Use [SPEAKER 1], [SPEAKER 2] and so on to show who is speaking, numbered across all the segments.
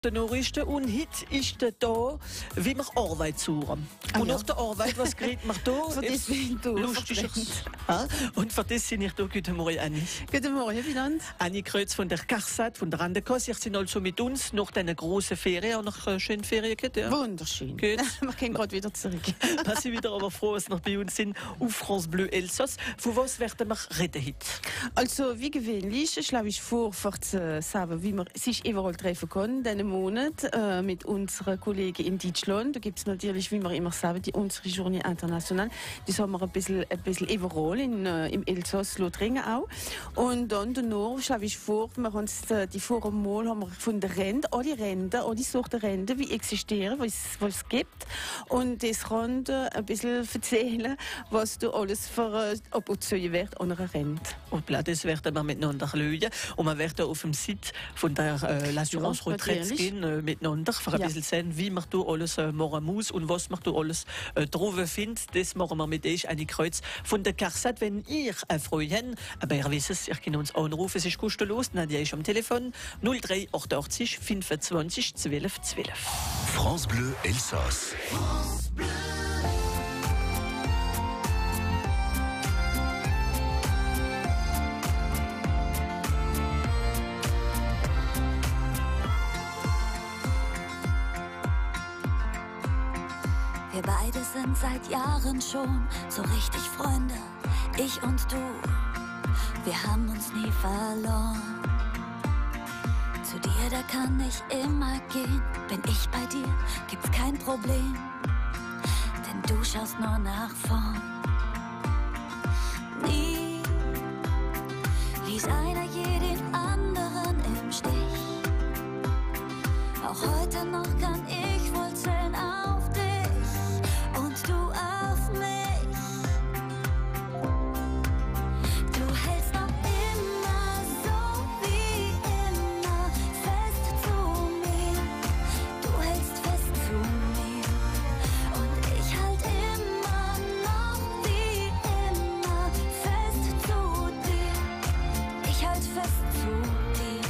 [SPEAKER 1] Der Noriste und heute ist da, wie wir Arbeit suchen. Und nach der Arbeit, was kriegt man da?
[SPEAKER 2] Für das bin du.
[SPEAKER 1] Lustiges. Und für das sind ich da. Guten Morgen, Anni.
[SPEAKER 2] Guten Morgen, Bilanz.
[SPEAKER 1] Anni Kreuz von der Karsat, von der Randekos. Ihr seid also mit uns nach diesen grossen Ferien. Auch noch schöne Ferien gehabt, ja?
[SPEAKER 2] Wunderschön.
[SPEAKER 1] Gut.
[SPEAKER 2] Wir gehen gerade wieder zurück.
[SPEAKER 1] Was ich wieder aber froh, dass wir bei uns sind, auf France Bleu Elsass. Von was werden wir reden heute?
[SPEAKER 2] Also, wie gewöhnlich schlage ich vor zu sagen, wie man sich überall treffen kann, diesen Monat mit unseren Kollegen in Deutschland. Da gibt es natürlich, wie wir immer sagen, unsere Journée international. Das haben wir ein bisschen überall, im Elsass, Lothringen auch. Und dann danach schlage ich vor, wir haben uns die Vormal haben wir von den Rändern, alle Sorten Ränder, wie existieren, was es gibt. Und das kann ein bisschen erzählen, was du alles für Optionen wird an einer Rente.
[SPEAKER 1] Und das werden wir miteinander schauen. Und wir werden auf dem Site von der L'Assurance Retraite gehen, miteinander, für ein bisschen sehen, wie man da alles machen muss und was man da alles drauf findet. Das machen wir mit euch, Anni Kreuz von der Karsat. Wenn ihr eine Freude habt, aber ihr wisst es, ihr könnt uns anrufen, es ist kostenlos, Nadja ist am Telefon 0388 25 12 12.
[SPEAKER 3] France Bleu Elsass. France Bleu.
[SPEAKER 4] Wir beide sind seit Jahren schon so richtig Freunde, ich und du. Wir haben uns nie verloren. Zu dir, da kann ich immer gehen. Bin ich bei dir, gibt's kein Problem. Denn du schaust nur nach vorn. Nie ließ einer je den anderen im Stich. Auch heute noch kann ich wohl zählen auf dich. Und du auf mich. Du hältst noch immer so wie immer fest zu mir. Du hältst fest zu mir. Und ich halt immer noch wie immer fest zu dir. Ich halt fest zu dir.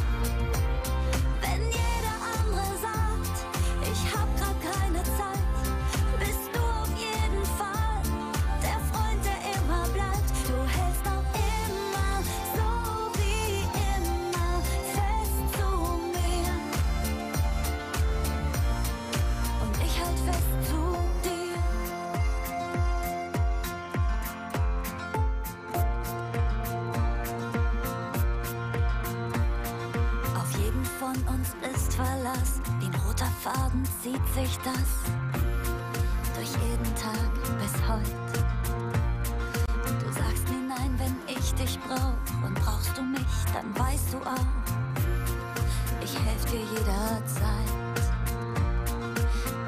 [SPEAKER 4] Wenn jeder andere sagt, ich hab grad keine Zeit, bist du auf jeden Fall der Freund, der immer bleibt. Du hältst auch immer so wie immer fest zu mir. Und ich halt fest zu dir. Auf jeden von uns ist Verlass, wie ein roter Faden zieht sich das durch jeden Tag bis heute. Du sagst mir nein, wenn ich dich brauch, und brauchst du mich, dann weißt du auch, ich helf dir jederzeit.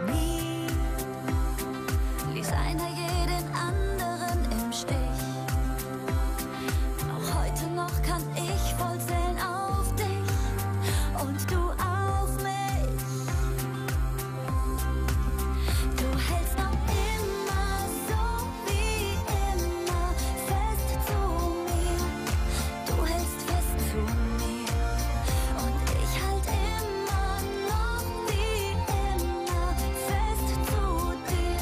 [SPEAKER 4] Nie ließ einer jeden anderen im Stich. Auch heute noch kann ich voll zählen auf dich und du auf mich. Du hältst noch immer so wie immer fest zu mir. Du hältst fest zu mir. Und ich halt immer noch wie immer fest zu dir.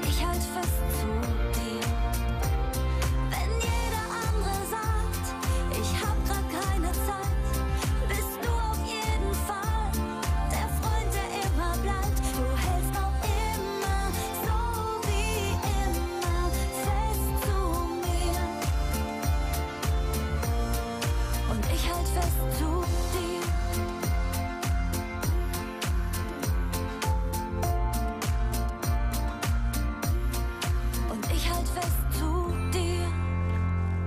[SPEAKER 4] Ich halt fest zu dir. Wenn jeder andere sagt, ich hab grad keine Zeit, bist du auf jeden Fall der Freund, der immer bleibt. Du hältst noch immer so wie immer fest zu mir. Und ich halt fest zu dir. Und ich halt fest zu dir.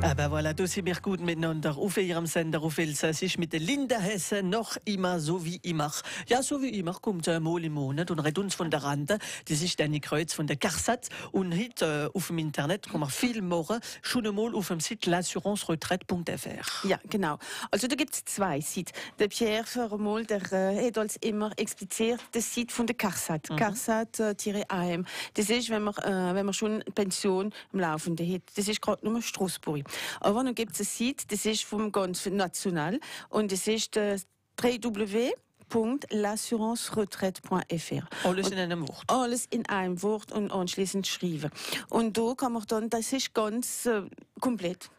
[SPEAKER 1] Aber voilà, da sind wir gut miteinander auf Ihrem Sender auf Elsassisch mit der Linda Hesse, noch immer so wie immer. Ja, so wie immer kommt mal im Monat und redet uns von der Rande. Das ist Anni Kreuz von der Karsat. Und heute auf dem Internet kann man viel machen, schon einmal auf dem Site l'assuranceretraite.fr.
[SPEAKER 2] Ja, genau. Also da gibt es zwei Sites. Der Pierre Vermol, der hat als immer expliziert das Site von der Karsat. Karsat-AM. Das ist, wenn man schon Pension am Laufenden hat. Das ist gerade nur Straßburg. Aber dann gibt es ein Site, das ist vom ganz national und das ist der 3W www.l'assuranceretraite.fr.
[SPEAKER 1] Alles in einem Wort.
[SPEAKER 2] Alles in einem Wort und anschließend schreiben. Und da kann man dann, das ist ganz komplett.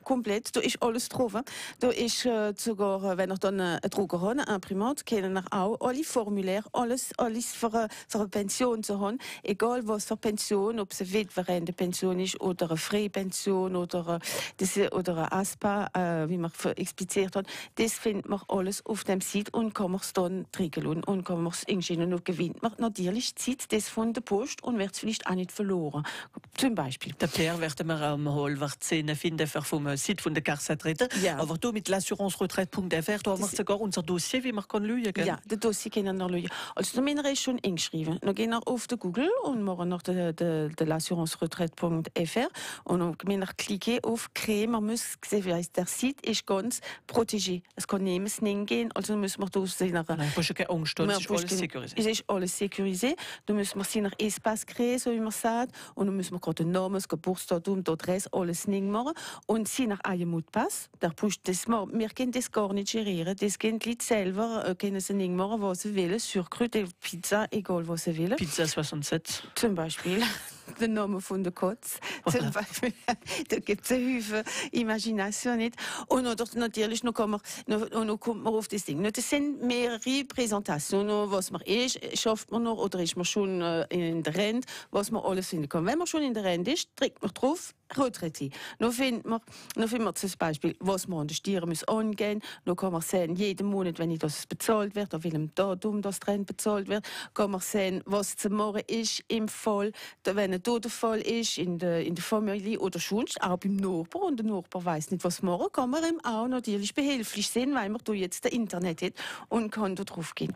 [SPEAKER 2] Da ist alles drauf. Da ist sogar, wenn ihr dann einen Drucker habt, ein Imprimat, können ihr auch alle Formulare, alles für eine Pension zu haben. Egal was für Pension, ob es eine Witwenrentenpension ist oder eine Freipension oder eine ASPA, wie man expliziert hat. Das findet man alles auf dem Site und kann man es dann regeln und kann man es irgendwie noch gewinnt man natürlich Zeit das von der Post und wird es vielleicht auch nicht verloren. Zum Beispiel.
[SPEAKER 1] Der Pierre wird wir am Holwart finden vom Site von der Carte Retraite.
[SPEAKER 2] Ja.
[SPEAKER 1] Aber du mit l'assuranceretraite.fr, da haben wir sogar unser Dossier, wie man kann lügen.
[SPEAKER 2] Ja, das Dossier können wir lügen. Also da müssen wir schon eingeschrieben. Dann gehen wir auf Google und machen nach der l'assuranceretraite.fr und dann müssen wir klicken auf Créer. Man muss sehen, der Site ist ganz protégé. Es kann niemand hingehen, also müssen wir da sehen.
[SPEAKER 1] Nein, du hast keine Angst, das ist alles sécurisé.
[SPEAKER 2] Es ist alles sécurisé. Da müssen wir sie nach Espace kreieren, so wie man sagt. Und dann müssen wir gerade den Namen, das Geburtsdatum, die Adresse, alles machen. Und sie nach einem Mutpass. Wir können das gar nicht gerieren. Das können die Leute selber können sie nicht machen, was sie wollen. Surkrut, Pizza, egal was sie wollen.
[SPEAKER 1] Pizza 67.
[SPEAKER 2] Zum Beispiel der Name von der Kotz. Zum Beispiel. Da gibt es eine Hüfe Imagination nicht. Und natürlich noch kommt man auf das Ding. Das sind mehrere Präsentationen, was man ist, schafft man noch oder ist man schon in der Rente, was man alles finden kann. Wenn man schon in der Rente ist, drückt man drauf, Retraite. Dann findet man zum Beispiel, was man an den Stieren muss angehen. Dann kann man sehen, jeden Monat, wenn das bezahlt wird, auf welchem Datum das Rente bezahlt wird, kann man sehen, was zu machen ist im Fall, wenn ein Todesfall ist in der Familie oder sonst, auch beim Nachbar und der Nachbar weiss nicht, was machen, kann man ihm auch natürlich behilflich sein, weil man da jetzt das Internet hat und kann da drauf gehen.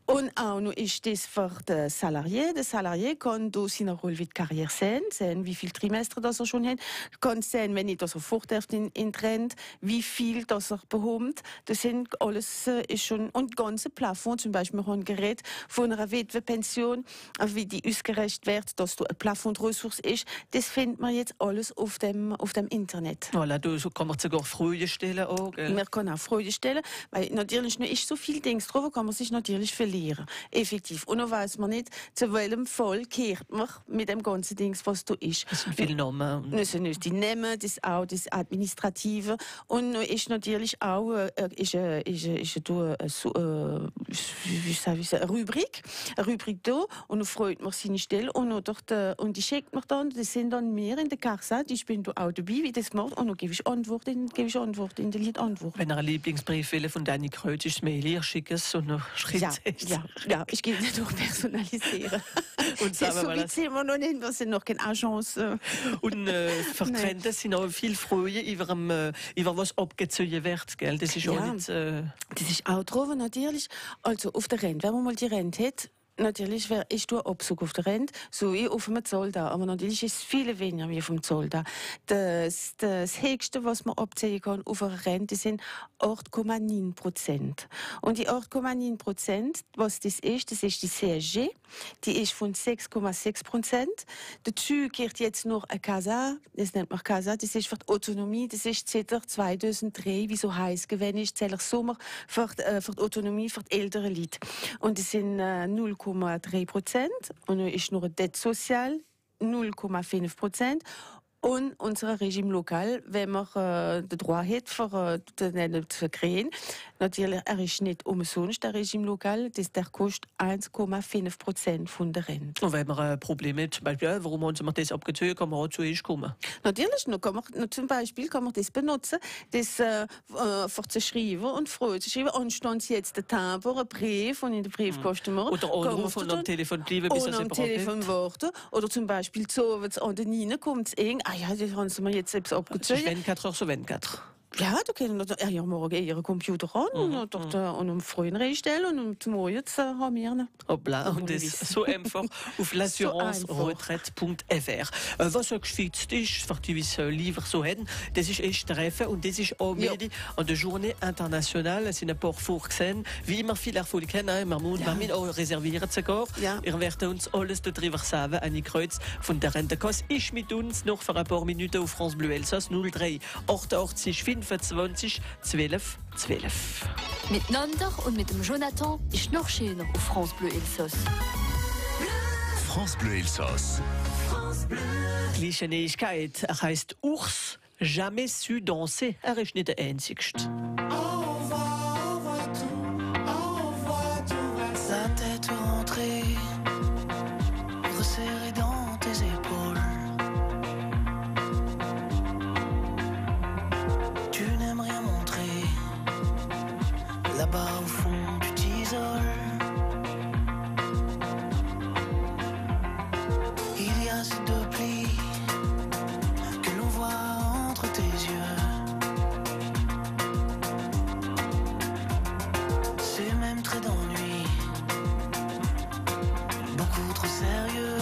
[SPEAKER 2] Und auch noch ist das für den Salarié. Der Salarié kann da seine Rolle wie die Karriere sehen, wie viele Trimester das er schon hat, kann sehen, wenn nicht, dass er fortdurft in Rente, wie viel das er bekommt. Das sind alles ist schon, und ganze Plafond, zum Beispiel, wir haben geredet von einer Witwenpension, wie die ausgerecht wird, dass da eine Plafondressource ist, das findet man jetzt alles auf dem Internet.
[SPEAKER 1] Voilà, so kann man sogar Freude stellen auch.
[SPEAKER 2] Man kann auch Freude stellen, weil natürlich noch ist so viel Dings drauf, kann man sich natürlich verlieren. Effektiv. Und dann weiss man nicht, zu welchem Fall kehrt man mit dem ganzen Dings, was da ist.
[SPEAKER 1] Das sind viele Namen.
[SPEAKER 2] Das sind die Namen, das auch das Administrative. Und dann ist natürlich auch eine Rubrik da. Und dann freut man seine Stelle. Und die schickt man dann, das sind dann wir in der Kasse, ich bin da auch dabei, wie das macht. Und dann gebe ich Antwort in der Lied Antwort.
[SPEAKER 1] Wenn er einen Lieblingsbrief will von Dani Kreuz ist, Mail, schick es und dann schreibt es.
[SPEAKER 2] Ja, ich gebe nicht durch personalisieren.
[SPEAKER 1] Und
[SPEAKER 2] so weit sind wir noch nicht, wir sind noch keine Agence.
[SPEAKER 1] Und Vertrennte sind auch viel Freude über was abgezogen wird, gell? Das ist auch nicht...
[SPEAKER 2] Das ist auch drauf, natürlich. Also auf der Rente, wenn man mal die Rente hat, natürlich ist du ein Abzug auf der Rente, so wie auf dem Zollda. Aber natürlich ist es viel weniger wie auf dem Zollda. Das Höchste, was man abziehen kann auf einer Rente, sind 8,9%. Und die 8,9%, was das ist die CSG. Die ist von 6,6%. Dazu gehört jetzt noch eine Casa, das nennt man Casa, das ist für die Autonomie, das ist seit 2003, wie so heiß gewesen ist, zählt Sommer für die Autonomie für die älteren Leute. Und das sind 0,3%. Und dann ist noch ein Dette Social, 0,5%. Und unser Regime lokal, wenn man den Droit hat, zu kreieren, natürlich, ist nicht umsonst, der Regime lokal, der kostet 1,5% von der Rente.
[SPEAKER 1] Und wenn man ein Problem hat, zum Beispiel, warum haben Sie das abgezogen, kann man auch zu uns kommen?
[SPEAKER 2] Natürlich, zum Beispiel kann man das benutzen, das für zu schreiben und früh zu schreiben, anstatt jetzt den Tempo, einen Brief und in den Briefkasten machen.
[SPEAKER 1] Oder anrufen und am Telefon bleiben, bis er
[SPEAKER 2] am Telefon warten. Oder zum Beispiel so, wenn es an den Ninen kommt, ja, das haben sie mir jetzt selbst abgezogen.
[SPEAKER 1] 24 auch so 24.
[SPEAKER 2] Ja, da können wir morgen ihren Computer ran und am frühen reinstellen und morgen haben wir ihn.
[SPEAKER 1] Hoppla, und das ist so einfach auf l'assuranceretraite.fr. Was auch geschützt ist, für die wir lieber so haben, das ist echt treffen und das ist auch an der Journée internationale, es sind ein paar vorgesehen, wie immer viel Erfolg haben, wir müssen auch reservieren sogar. Ja. Ihr werdet uns alles darüber sagen, Anni Kreuz von der Rentekasse ist mit uns noch für ein paar Minuten auf France Bleu Elsass 03 88 5 25 12 12.
[SPEAKER 5] Miteinander und mit dem Jonathan ist noch schöner auf France Bleu Elsass.
[SPEAKER 3] France Bleu Elsass.
[SPEAKER 1] Gleiche Neuigkeit. Heißt Urs, jamais su danser. Ist nicht der einzigste.
[SPEAKER 6] La tête rentrée, resserrée dans tes épaules. Tu n'aimes rien montrer. Là-bas au fond, tu t'isoles. Il y a ces deux plis que l'on voit entre tes yeux. Ces mêmes traits d'ennui, beaucoup trop sérieux.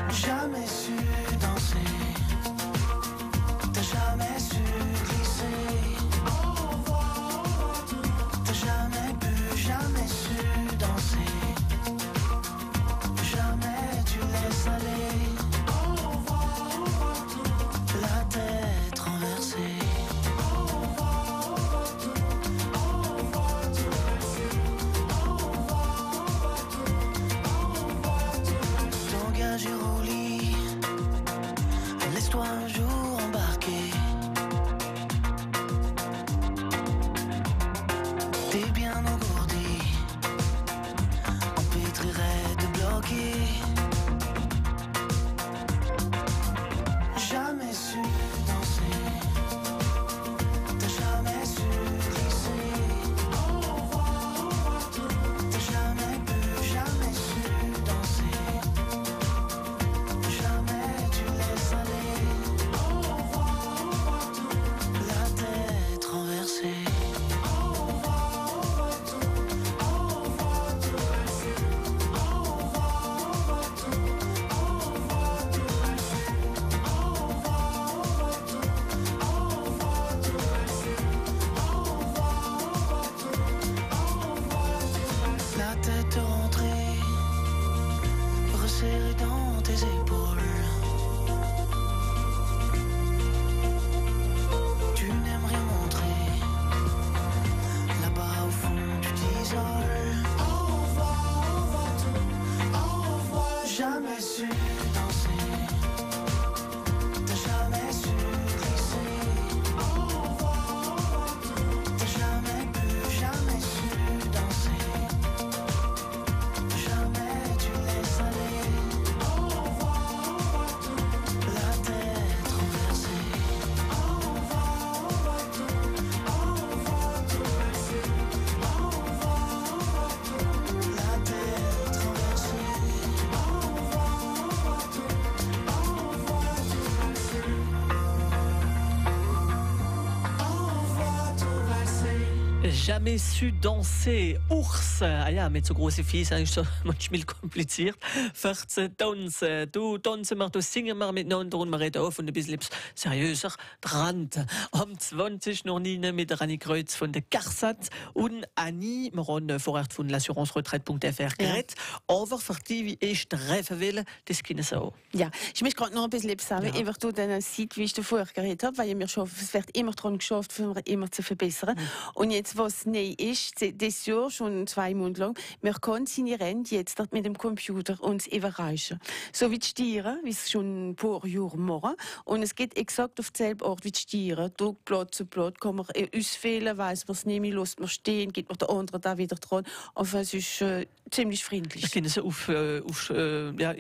[SPEAKER 6] Jamais su danser, t'as jamais su glisser. T'as jamais pu, jamais su danser. Jamais tu laisses aller. La tête renversée. T'engages au lit, laisse-toi un jour embarquer. T'es bien engourdi, empêtrerait de bloquer. Jamais su danser, t'as jamais su glisser. T'as jamais pu, jamais su danser. Jamais tu laisses aller. La tête renversée. La tête rentrée, resserrée dans tes épaules. Tu n'aimes rien montrer. Là-bas au fond, tu t'isoles. Jamais su danser. T'as jamais su glisser. T'as jamais pu, jamais su danser. Jamais tu laisses aller. La tête renversée. La tête renversée.
[SPEAKER 1] Jamais su danser. Urs. Ah ja, mit so großen Vieh ist eigentlich so manchmal kompliziert. 14 tanzen. Du tanzen wir, du singen wir miteinander und wir reden auf und ein bisschen seriöser dran. Am 20 noch nie mit Annie Kreuz von der Carsat und Annie. Wir haben vorher von l'assurance-retraite.fr geredet. Aber für die, wie ich treffen will, das können sie auch.
[SPEAKER 2] Ja, ich möchte gerade noch ein bisschen sagen,
[SPEAKER 1] Ja.
[SPEAKER 2] über den Site, wie ich vorher geredet habe, weil es wird immer daran geschafft, immer zu verbessern. Und jetzt, was neu ist, das Jahr schon 2 Monate lang, wir können seine Rente jetzt mit dem Computer uns überreichen. So wie die Stiere, wie es schon ein paar Jahre machen. Und es geht exakt auf denselben Ort wie die Stiere. Durch Blatt zu Blatt kann man auswählen, weiss man es nicht mehr, lässt man stehen, geht man der andere da wieder dran. Also es ist ziemlich friedlich.
[SPEAKER 1] Da können sie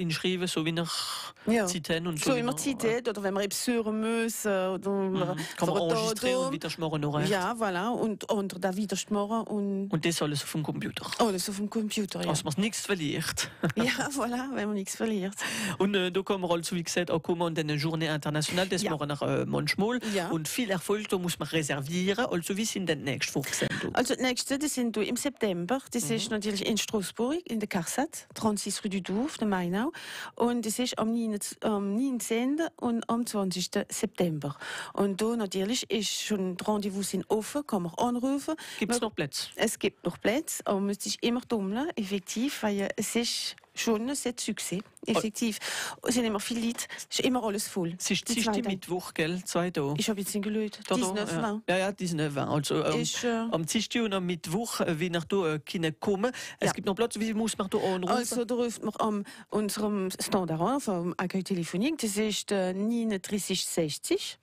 [SPEAKER 1] inschreiben, so wie nach Ziten und so.
[SPEAKER 2] So wie man Zeit hat, oder wenn man etwas hören muss, oder
[SPEAKER 1] kann man enregistrieren und wieder schmorren noch recht.
[SPEAKER 2] Ja, voilà, und da wieder schmorren
[SPEAKER 1] und das alles auf dem Computer.
[SPEAKER 2] Alles auf dem Computer, ja.
[SPEAKER 1] Dass man nichts verliert.
[SPEAKER 2] Ja, voilà, wenn man nichts verliert.
[SPEAKER 1] Und da kommen wir also, wie gesagt, auch kommen an eine Journée internationale, das machen wir manchmal.
[SPEAKER 2] Ja.
[SPEAKER 1] Und viel Erfolg, da muss man reservieren. Also wie sind denn die nächsten vorgesehen?
[SPEAKER 2] Also die nächsten, das sind im September. Das ist natürlich in Straßburg, in der Carsat, 36 Rue du Douvre, der Mainau. Und das ist am 19. und am 20. September. Und da natürlich ist schon, die Rendezvous sind offen, kann man anrufen.
[SPEAKER 1] Gibt es noch Plätze?
[SPEAKER 2] Es gibt noch Plätze, aber man muss sich immer tummeln, effektiv, weil es ist schon ein Succès. effektiv. Es sind immer viele Leute, es ist immer alles voll.
[SPEAKER 1] Es ist Dienstag, Mittwoch, gell? 2 Tage.
[SPEAKER 2] Ich habe jetzt nicht gelöst. 19.
[SPEAKER 1] Ja, 19. Also am Dienstag und am Mittwoch, wie nach da kommen. Es gibt noch Platz, wie muss man da anrufen?
[SPEAKER 2] Also da ruft man an unserem Standard an, vom Accueil Telefonik, das ist 3960.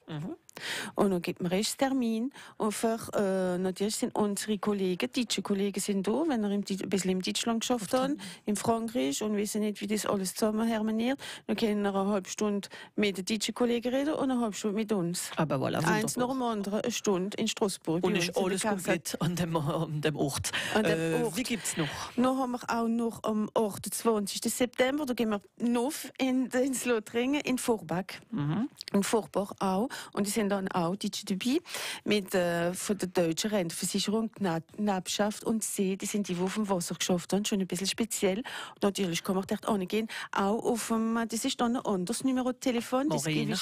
[SPEAKER 2] Und dann gibt man Termin. Und für, natürlich sind unsere Kollegen, deutsche Kollegen sind da, wenn er ein bisschen in Deutschland geschafft hat, in Frankreich, und wissen nicht, wie das alles zusammen harmoniert. Dann können wir eine halbe Stunde mit den deutschen Kollegen reden und eine halbe Stunde mit uns.
[SPEAKER 1] Aber voilà,
[SPEAKER 2] eins nach dem anderen, eine Stunde in Straßburg.
[SPEAKER 1] Und ist alles komplett an dem Ort. Wie gibt es noch?
[SPEAKER 2] Noch haben wir auch noch am 28. September, da gehen wir noch ins Lothringen, in Vorbach. In Vorbach auch. Und die sind dann auch Deutsche dabei, mit von der deutschen Rentenversicherung, Knappschaft und See, die sind die auf dem Wasser geschafft haben, schon ein bisschen speziell. Und natürlich kann man dort angehen, auch auf dem, das ist dann ein anderes Numero-Telefon.
[SPEAKER 1] Moriner.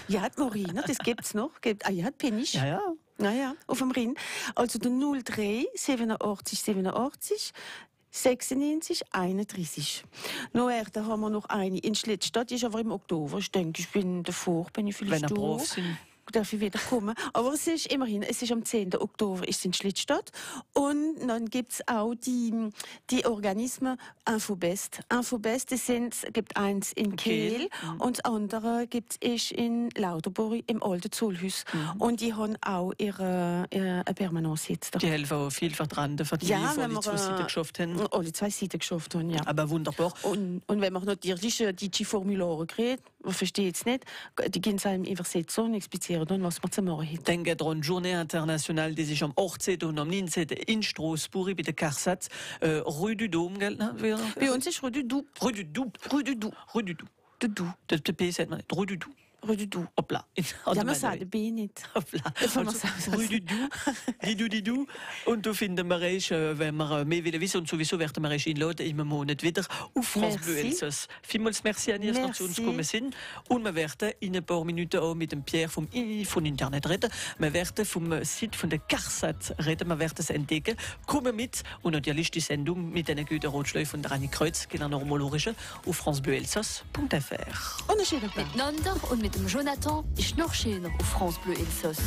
[SPEAKER 2] Ja, die Moriner, das gibt's noch. Ja, Pennisch.
[SPEAKER 1] Ja.
[SPEAKER 2] Naja, auf dem Rhein. Also der 03 87 87 96 31. Noch da haben wir noch eine in Schlittstadt, die ist aber im Oktober. Ich denke, ich bin davor, bin ich vielleicht
[SPEAKER 1] wenn ihr Prof sind.
[SPEAKER 2] Darf ich wieder kommen. Aber es ist immerhin, es ist am 10. Oktober ist in Schlittstadt. Und dann gibt es auch die Organismen Infobest. Infobest, es gibt eins in Kehl und das andere gibt es in Lauterburg im alten Zollhaus. Und die haben auch ihre Permanence jetzt.
[SPEAKER 1] Die helfen auch viel dran, für die
[SPEAKER 2] wenn wir
[SPEAKER 1] 2 Seiten geschafft haben.
[SPEAKER 2] Alle 2 Seiten geschafft haben, ja.
[SPEAKER 1] Aber wunderbar.
[SPEAKER 2] Und wenn man natürlich die Formulare kriegt, man versteht es nicht, die gehen es einem Übersetzung explizieren, dann was man zu machen hat.
[SPEAKER 1] Denke daran, Journée internationale, die sich am 18. und am 19. in Straßburg bei der Karsat, Rue du Dom, gell?
[SPEAKER 2] Bei uns ist Rue du Doubs.
[SPEAKER 1] Rue du Doubs. Rue du Doubs. Rue du Doubs.
[SPEAKER 2] De Doubs.
[SPEAKER 1] Das P sagt man nicht. Rue du Doubs.
[SPEAKER 2] Rue du Doubs.
[SPEAKER 1] Hoppla.
[SPEAKER 2] Ja, man sagt den B nicht.
[SPEAKER 1] Hoppla. Also, Rue du Doubs. Didou. Und da finden wir euch, wenn wir mehr wissen, und sowieso werden wir euch einladen, im Monat wieder auf France Bleu Elsass. Vielmals merci an ihr, dass ihr zu uns gekommen sind. Und wir werden in ein paar Minuten auch mit dem Pierre von Internet reden. Wir werden vom Site von der Karsat reden. Wir werden es entdecken. Kommen mit und natürlich die Sendung mit einer guten Rotschleife von der Annie Kreuz, genau normalorische, auf francebleuelsass.fr.
[SPEAKER 2] Und einen schönen Tag.
[SPEAKER 5] Miteinander und mit dem Jonathan ist noch schöner auf France Bleu Elsass.